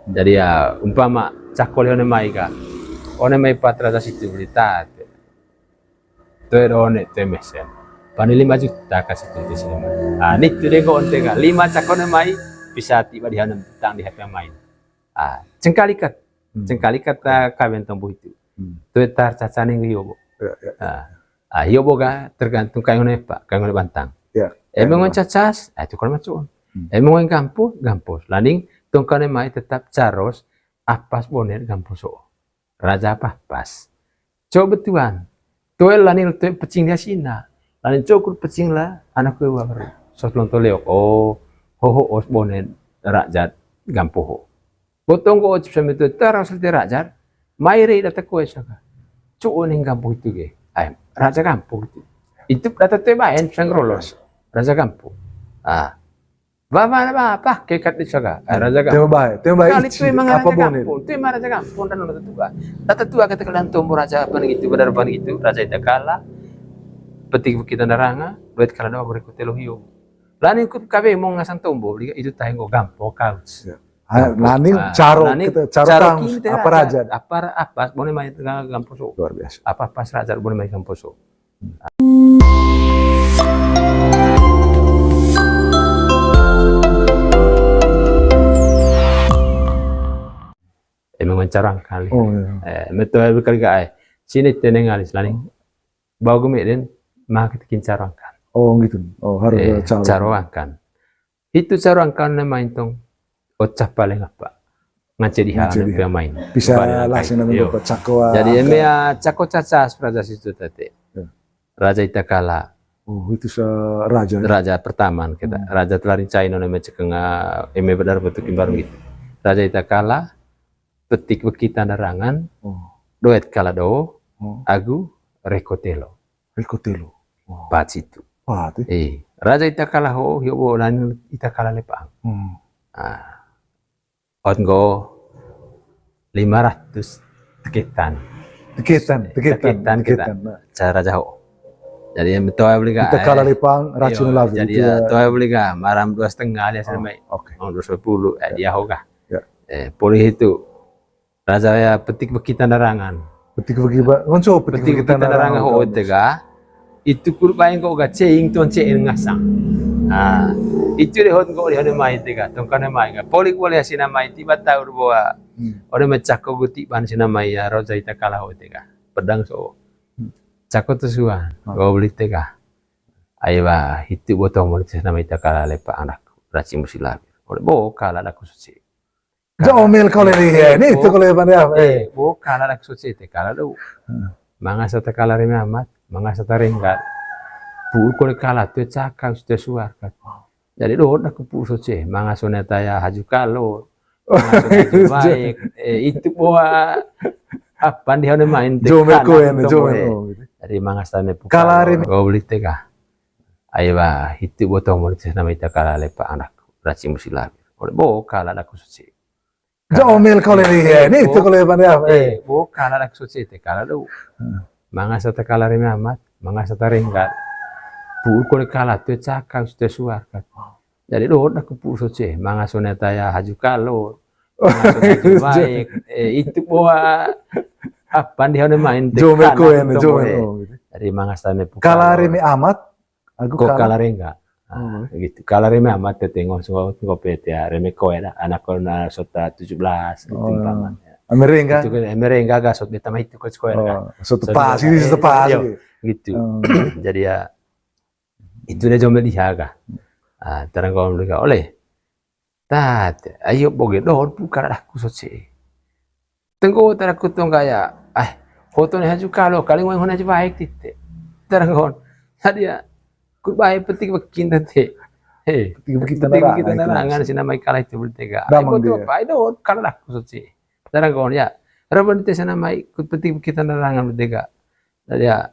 Jadi ya umpama cakol one mai ka. One mai 400 itu berita. One temesen. Pani 5 juta kasih itu sini. Ah, ini tuh deh kok ka 5 cakol one mai bisa tiba di hanam tang di HP main. Ah, cengkalikat. Cengkalikat kawin tembuh itu. Tuh tar cacane yobo. Ah, yobo ga tergantung kayak ngene Pak, kayak ngene bantang. Emang cacas, itu kalau macam. Emang gampus. Landing tongkane mai tetap caros apas boner gampuso. Raja apa pas. Coba tuan. Tuel lanin tuel pecing dia sina. Lanin cukur pecing lah anak gue baru. Sos lonto leok. Oh, ho os boner raja gampuho. Potong ko ocip sama itu terus di raja. Mai re data kue saka. Cuon yang gampuh itu ge. Ay, raja gampuh itu. Itu data tuh main sanggrolos. Raja gampuh. Ah. Apa kekat di saka raja gampung. Tema baik. Kali itu memang raja gampung. Itu memang raja gampung dan orang tua. Tata tua kata kalian tumbuh raja apa gitu benar itu raja itu kalah. Petik kita naranga, duit kala dawa berikut telohio. Lain ikut kabe mau ngasang tumbuh itu tayang gampung kau. Lain caro tang apa raja? Apa boleh main gampung so. Luar biasa. Apa pas raja boleh main gampung so. Emang carang kali. Oh iya. Betul berkali kali. Sini teneng alis laling. Bawa kemudian mak kita carangkan. Oh gitu. Oh harus carangkan. Itu carangkan nama itu ocap paling apa? Ngaji di halaman pemain. Bisa langsung nama cakwa. Jadi emang cakwa cacas raja situ tadi. Raja Itakala. Oh itu raja. Raja pertama kita. Raja telarin China nama cekenga emang benar betul imbarung gitu. Raja Itakala. Petik bekita narangan, doet kalado, agu rekotelo. Pat itu. Raja Itakala ho, yobo lan Itakala lepang. Ongo 500 teketan kita. Cara jauh. Jadi yang betul beli ga. Itakala lepang racun lagi. Jadi ya betul beli ga, maram 2,5 alias sampai. Oke. 210 dia ho ga. Pulih itu. Raja ya petik bekita narangan. Petik bekita narangan ho tega. Itu kurbain ko ga ceing ton ceing ngasang. Ah, itu deh hot ko dia mai tega. Tongkane mai ga. Polik boleh sina mai tiba tahu bahwa orang macak ko guti ban sina mai ya Raja Itakala ho tega. Pedang so. Cako tusuan. Go beli tega. Ayo ba, itu botong mulut sina mai Itakala lepa anak. Raci musilabi. Oleh bo kala aku suci. Jomel kalau ini itu kalau apa? Bukan anak suci itu kalau lu, manga satu kala remi amat, manga satu ringkat, pukul kala tu cakap sudah suar kan. Jadi lu nak pukul suci, manga soneta ya haju kalau, baik, itu buat apa dia nak main? Jomel kau ini, Jadi manga stane pukul. Kala remi, kau beli tega, ayo bah, itu botol mulut nama itu kala lepa anak, raci musilabi. Oleh bo kala aku suci. Jomel kalau ini itu kalau apa? Bukan anak suci itu kalau lu, manga satu kala remi amat, manga satu ringkat, pukul kala tu cakap sudah suar kan. Jadi lu nak pukul suci, manga soneta ya haju kalau, baik, itu buat apa dia nak main? Jomel kau ini, Jadi manga stane pukul. Kala remi amat, aku kala ringkat. Gitu. Kalau reme amat tengok semua PT ya reme koe dah anak kau na sota 17 gitu paman. Merengga. Itu kan merengga gak sot beta mah itu coach koe kan. Sot pas ini sot pas. Gitu. Jadi ya itu dia jombel dihaga. Ah terang kau mereka oleh. Tat ayo boge don bukan aku soci. Tengko teraku tong kaya foto ni haju kalau kali mau hona baik titik. Terang kau tadi ya baik petik bekin tadi. Petik kita narangan si nama kala itu bertega. Aku tu apa itu kalau aku suci. Terang kau ya. Raban itu si nama ikut petik kita narangan bertega. Jadi ya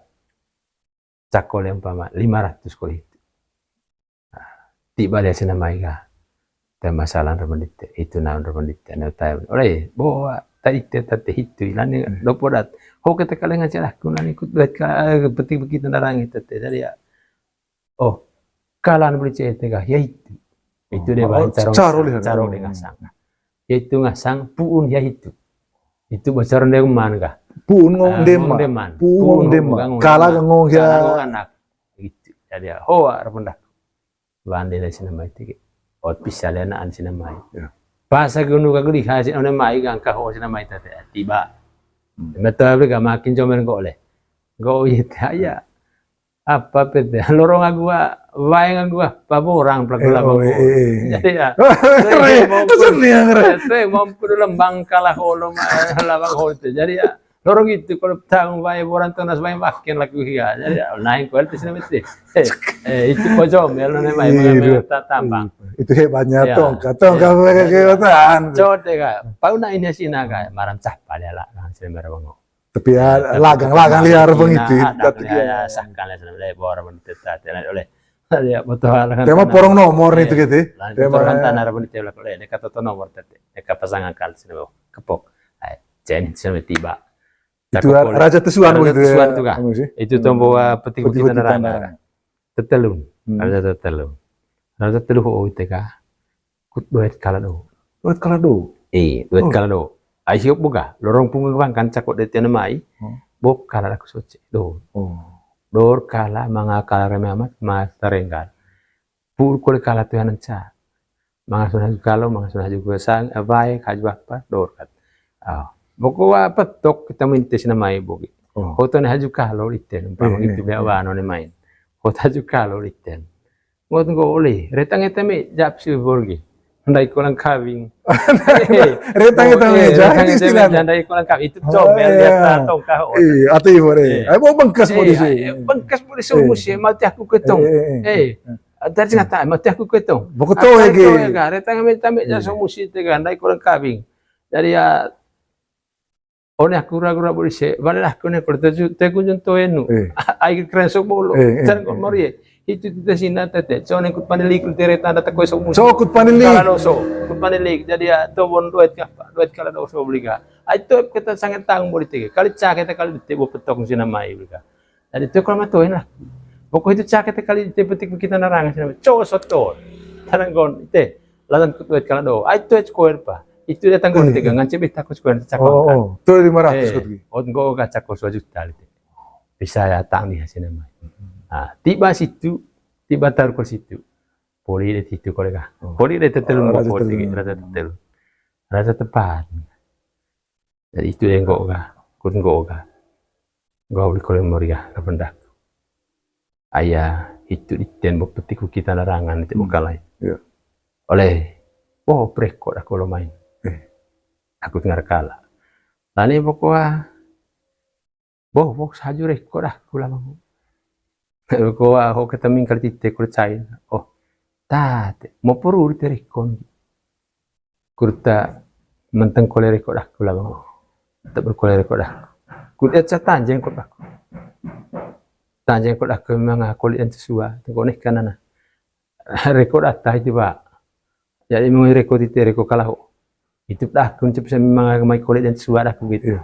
cakol yang pama 500 kali itu. Tiba dia si nama ika. Tapi masalah raban itu naon raban itu. Oleh bawa tadi itu ilani dopodat. Ho kita kalian ngajar aku nani ikut buat petik kita narangan itu. Jadi ya. Oh, kalan beli cerita ya itu dia bahan caro dengan sangka. yaitu ngasang puun ya itu bocoran dari mana kah Puun ngong deman. Puun deman. Kala ngong ya. anak gitu jadi hoa rendah bande dari sinamai tike ot pisale na an sinamai bahasa gunu ka guli kasi ona mai gang ka ho sinamai tate tiba betul ga makin jomen go le go ya apa pete lorong agua wae agua paborang plagula bago jadi ya saya mampu lembang kalah holom labang hote jadi ya lorong itu kalau tang wae boran tunas wae makin lagu ya jadi naik kualitas namanya itu pojom ya nane mai tambang itu hebatnya Ya. tongkat kekuatan. cote ka pauna ini sina ka maram cah padala nang sina bango Tapi ya lagang liar begitu. ya sakale sana le bor ban teta tena oleh ya betul kan Tema porong nomor nih itu gitu. tema kan tanah ban tela le kata to nomor tete ka pasangan kal sina kepok ai jen sina tiba Itu Raja Tesuan begitu. Tesuan itu kah? Itu tombo peti-peti tanah tetelung raja telu ho iteka kut duet kala do Duit kalado. duet kala do ai siop buka lorong pungung bang kan cakot de tiana mai bob kala aku soce do dor kala manga kala reme amat mas tarenggal pur kole kala tuhan ca manga sunah kalau manga sunah juga sang abai kaju apa dor kat boko wa petok kita minta sina mai bogi hoto ne haju kalau itten umpama gitu be awano ne main hoto haju kalau itten ngot ngo oli retang etame japsi borgi ndai kolang kawing Retang itu meja itu istilah. ndai kolang kawing itu coba lihat tong kau Atau ibu deh. Ayo bengkas mau di sini. bengkas boleh musim mati aku ketong dari ngata mati aku ketong Buku tahu lagi. retang etame jaso musim tega ndai kolang kawing jadi ya one aku ragu-ragu boleh se balah aku ne kerja te kunjung to enu ai keren sok bolo jan ko mori itu tidak sina tete soalnya ikut panelik tere tanda tak so musim So kut panili. kalau so ikut panelik jadi ya to bon duit kalau do so beli ka ai to kita sangat tang boleh tege kali cak kita kali tebo petok sina mai beli ka jadi to kalau matoin lah pokok itu cak kita kali te petik kita narang sina co soto tarang gon ite ladan kut duit kalau do ai to square pa itu datang gon tege ngance beta ko square cakot Tuh 500 kut. Ongo ka cakot 2 juta bisa ya tang di sina mai tiba situ, tiba taruh ke situ. Poli di situ kolega. Poli di tetelung Raja poli Tetelung. rasa tetelung. Rasa tepat. Jadi itu yang kau kun kau Gau di kolega moria rendah. Ayah itu di tembok petiku kita larangan itu bukalai. Iya. Oleh rekod aku lo main. Aku dengar kala. Lani pokoknya pok saju rekod aku lah mau. Ko ho katamin kaltite kurcai tate mo puru rekon kurta menteng kole rekod aku lah bang tak berkole rekod aku kudet tanjeng kod aku memang aku lihat sesuatu tengok nih kanana rekod atas itu pak jadi memang rekod itu rekod kalah itu dah kun cepat memang mai kole dan sesuatu aku gitu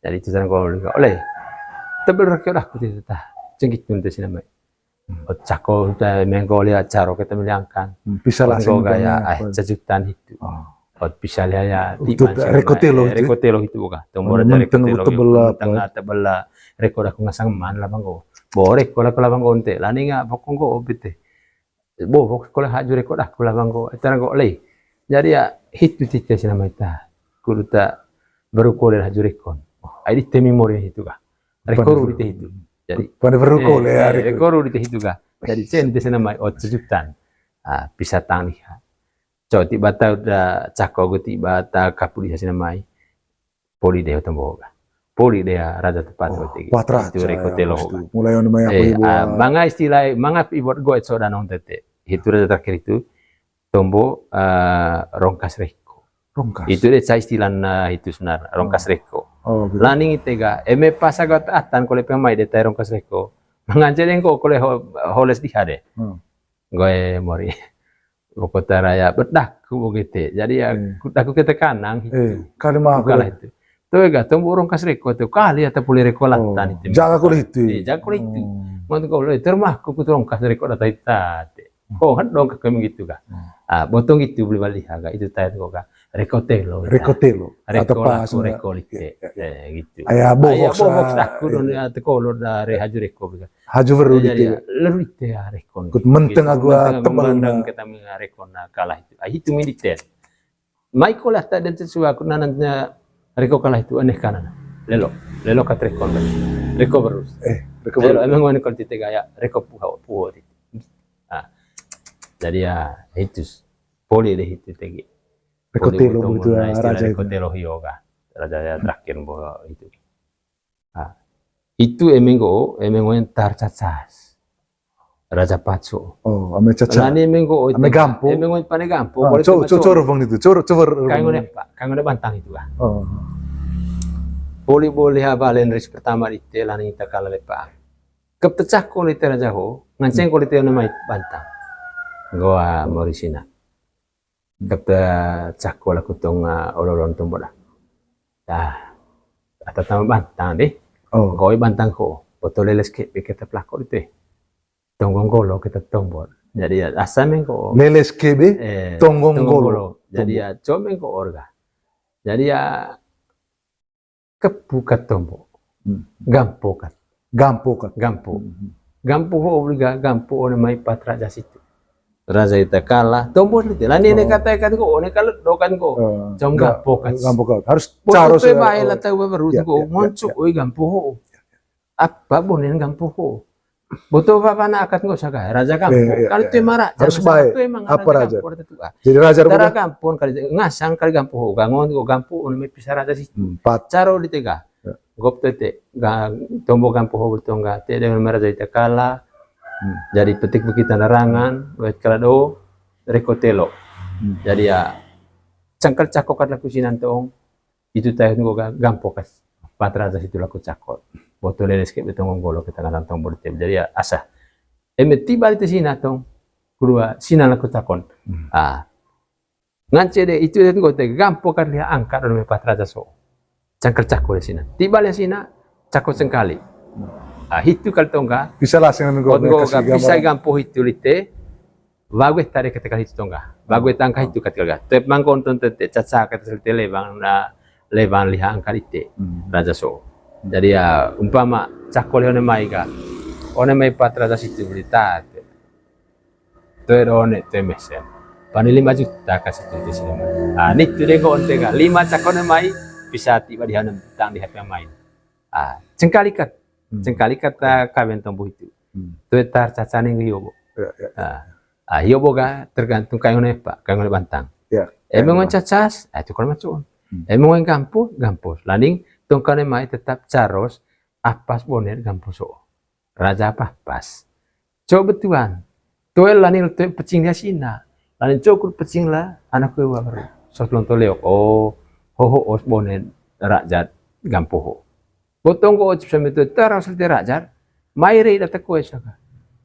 jadi itu jangan kau oleh tebel rekod aku itu tah cengkit tuntas sini mai cako mengko lihat caro kita meliangkan Bisa lah mengko gaya sejutan itu bisa lihat ya rekotelo itu bukan tombol dari rekotelo tengah tebelah rekod aku ngasang man lah bangko borek kalau bangko onte lani nggak pokok kok obete pokok kalau haju rekod aku lah bangko itu nggak leh jadi ya itu tidak sih nama itu kudu tak baru kau haju rekod ini temi memori itu kah rekod itu jadi pada berukul ya. Ekoru di itu kah jadi sen di sana mai sejutan bisa tang lihat coba tiba tahu udah cakok tiba tahu kapuli di sana mai poli deh temboga poli deh raja tepat Watra itu rekotelo mulai on maya manga istilah manga ibot go etso danong tete itu raja terakhir itu tombo rongkas reko itu deh saya istilah itu sebenarnya rongkas reko laning itega eme pasagot atan kole pemai de terong kasreko mangancelen ko kole holes di hade goe mori kota raya bedah ku begitu jadi ya aku kita kanang itu kalima kalah itu tuh ga tombo orang kasreko tuh kali atau pulih reko latan itu jaga kulit itu jaga kulit itu mau kau lo termah ku turong kasreko data itu kok dong kami gitu ga botong itu beli balik harga itu tayar kok ga Recotelo. Recotelo. Atau Recola, pas. recolite. Gitu. Ayah bohok bohok aku dunia tekolor dari haju reko. Haju Jadi verudite. lerite ya rekon. Kut menteng aku tebal Menteng na. kita rekon kalah itu. Itu militer. Michaelata dan sesuatu nananya reko kalah itu aneh kanan. Lelo kat rekon. Reko berus. Reko Lelo emang wani kalau tiga ya reko puho. Jadi ya itu poli deh itu tegi. Recotelo begitu raja itu. Recotelo yoga. Raja ya terakhir bahwa itu. Itu emengo yang tarcacas. Raja Patso. Oh, ame caca. Lani emengo Ame gampo. Emengo pane gampo. Coro bang itu. Coro. Kangone bantang itu lah. Oh. Boleh habalen res pertama itu lani kita kala lepa. Kepecah ko lite raja ho, nganceng ko lite nama bantang. Goa morisina. Kepecah ko la kutong ololon tumbola. Atau tambah bantang deh. Oh. Goy bantang ko. Botol leles ke kita pelakor itu. Tonggong golo kita tombol. Jadi ya asamen ko. Leles kebe. Tonggong golo. Jadi ya comeng ko orga. Jadi ya kebuka tombol. Gampo kan. Gampo ho obliga gampo one mai patra jasitu. Raja ita kalah tombol itu. Lani ne katakan ko one kalau dokan ko. Jom gampo kan. Harus caro caro bae la tahu baru ko moncu oi gampo ho. Apa bonen gampo ho. Boto papa na akat ko saga raja gampo. Kalau tu marah harus baik. Apa raja? Jadi raja Tara gampo kali ngasang kali gampo ho. Gangon ko gampo one mai pisah raja situ. Caro di tega. Gop tete tombo gampo ho bertongga te dengan raja ita kalah. Jadi petik begitu narangan, wet kalado, recotelo. Jadi ya cangkal cakok laku sinantong itu tayo ngo gampo kas patra situ laku cakot. Botol leles ke betong golo kita nantong borte. Jadi ya asa. Tiba itu sinatong kedua sinan laku cakon. Ngance de itu ngo te gampo kan dia angkat oleh patra so. Cangkal cakok di sini. Tiba le sina cakot sengkali. Itu kalau tongga bisa lah dengan bisa gampo itu lite bagus tarik ketika itu tongga bagus tangka itu ketika tep mangkon tente caca kata lite leban liha angka lite raja so jadi ya umpama cakol one mai patra raja situ berita tu one temesen pani 5 juta kasih itu sini ini tu dego ontega 5 cakol mai bisa tiba di hanam tang di HP main cengkalikat Cengkali kata kawin tombo itu. Tuetar cacane ngiyobo. Hiyobo ga tergantung kayo na pa, kayo na bantang. Emang cacas, itu kalau macam. Emang gampus. Landing tongkane mai tetap caros, apas boner gampuso. Raja pas. Coba tuan. Tuel lanil tuel pecing dia sina. Landing cokur pecing lah, anak kue baru. Sotlon toleo. Os boner raja gampuho. Botong ko sa mito tara sa raja may rey data ko saka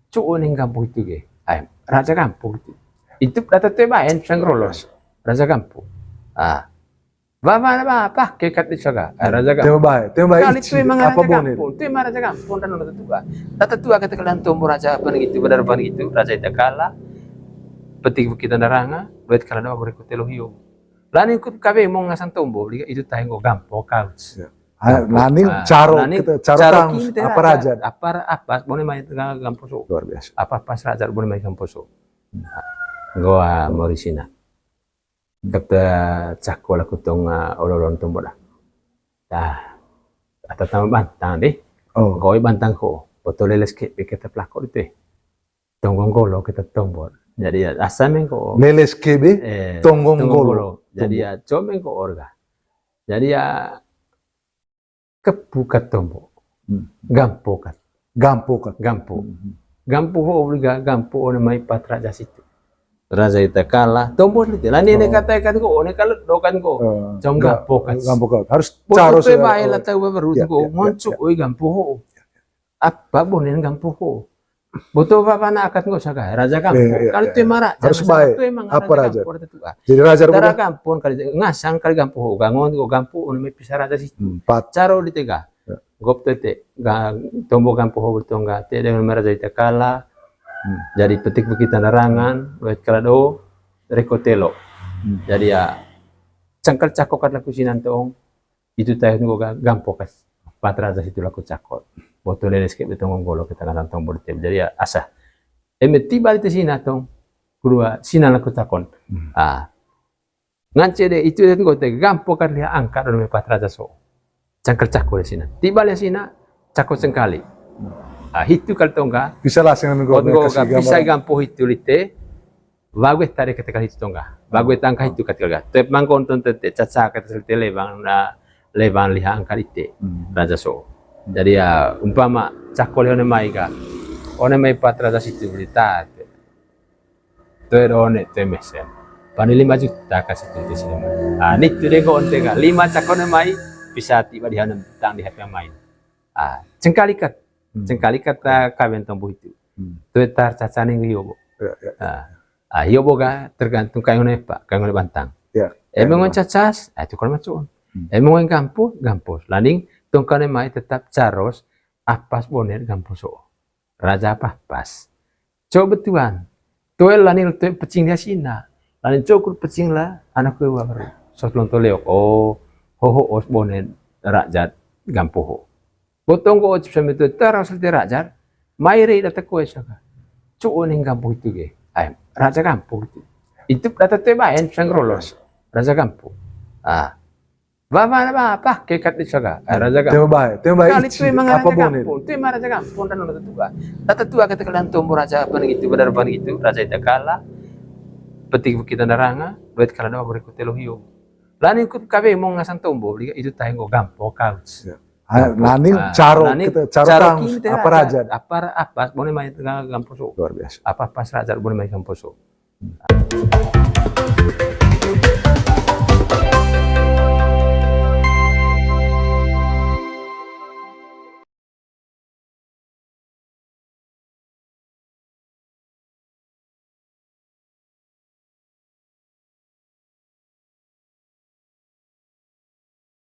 cuon ng kampo itu ge ay raja kampo itu data te bayan sang rolos raja kampo baba na ba pa ke kat saka raja kampo tema bae kali tu emang raja kampo tu emang raja kampo dan data tua kata kalan tombo raja pan gitu benar pan gitu raja ita kala petik kita naranga buat kala dawa berikut telohio lain ikut kabe mau ngasang tombo itu tayo kampo couch Laning caro tang apa raja apa boleh main gamposo luar biasa apa pas raja boleh main gamposo goa morisina kata cakol aku tong ololon tombola atau tambah bantang deh goa bantang ko botol leles ke kita pelakor itu tonggong golo kita tombol jadi ya asamen ko leles kebe tonggong golo jadi ya comeng ko orga jadi ya kebuka tombo gampo ho obliga gampo one mai patra jasitu raja ita kalah tombo lite lani ne katakan ko one kalau dokan ko jom gampo harus caro bae la tahu baru ko moncu oi gampo ho apa bonen gampo ho boto papa na akat ko saka raja gampo kalau tu marah harus bae apa raja jadi raja tara gampo kali ngasang kali gampo ho gangon ko gampo one mai pisah raja situ caro di tega gop tete tombo gampo ho bertongga te dengan raja ita kala jadi petik begitu narangan wet kalado recotelo jadi ya cangkal cakok kat laku sinantong itu tayo ngo gampo kas patraza situ laku cakot botol leles ke betong golo kita kan tong bortem jadi ya asa tiba itu sinatong kedua sinan laku takon ngance de itu itu gote gampo kat dia angkat oleh patraza so cangkal cakot di sina tiba le sina cakot sengkali hitu kal tongga Bisa lah sing nggo bisa gampo hitu lite bagwe tare ketika hitu tongga bagwe tangka hitu ketika tep mangkon tonte caca kata selte lebang liha angkat ite raja so jadi ya umpama cakol one mai ka one mai patra raja situ berita to one temesen pani 5 juta kasih itu sini ini tuh deh kau onte ka 5 cakol mai bisa tiba di hanam tang di HP main cengkalikat kawin tombo itu to tar caca ning yobo yobo ga tergantung kayu nepa kayu bantang emang cacas itu kalau macam emang yang gampus laning tongkane mai tetap caros apas boner gampuso raja pas coba betuan tuel laning tuel pecing dia sina laning cokur pecing lah anak gue baru sotlon toleok hoho os boner raja gampuho botong ko cip sampai tu taras di raja mai rei data kue saka cuon yang gampuh itu ge raja gampuh itu data tuh main sanggrolos raja gampuh Bapak kekat di saga raja Tema baik. kali itu emang raja kampung itu emang raja kampung dan orang tua tata tua kata kalian tumbuh raja apa gitu benar apa gitu raja itu kalah petik kita naranga buat kalian apa berikut telohio lain ikut kabe mau ngasang tumbuh itu tahu gampang kau Laning caro tang apa raja apa boleh main gampang luar biasa. apa pas raja boleh main gampang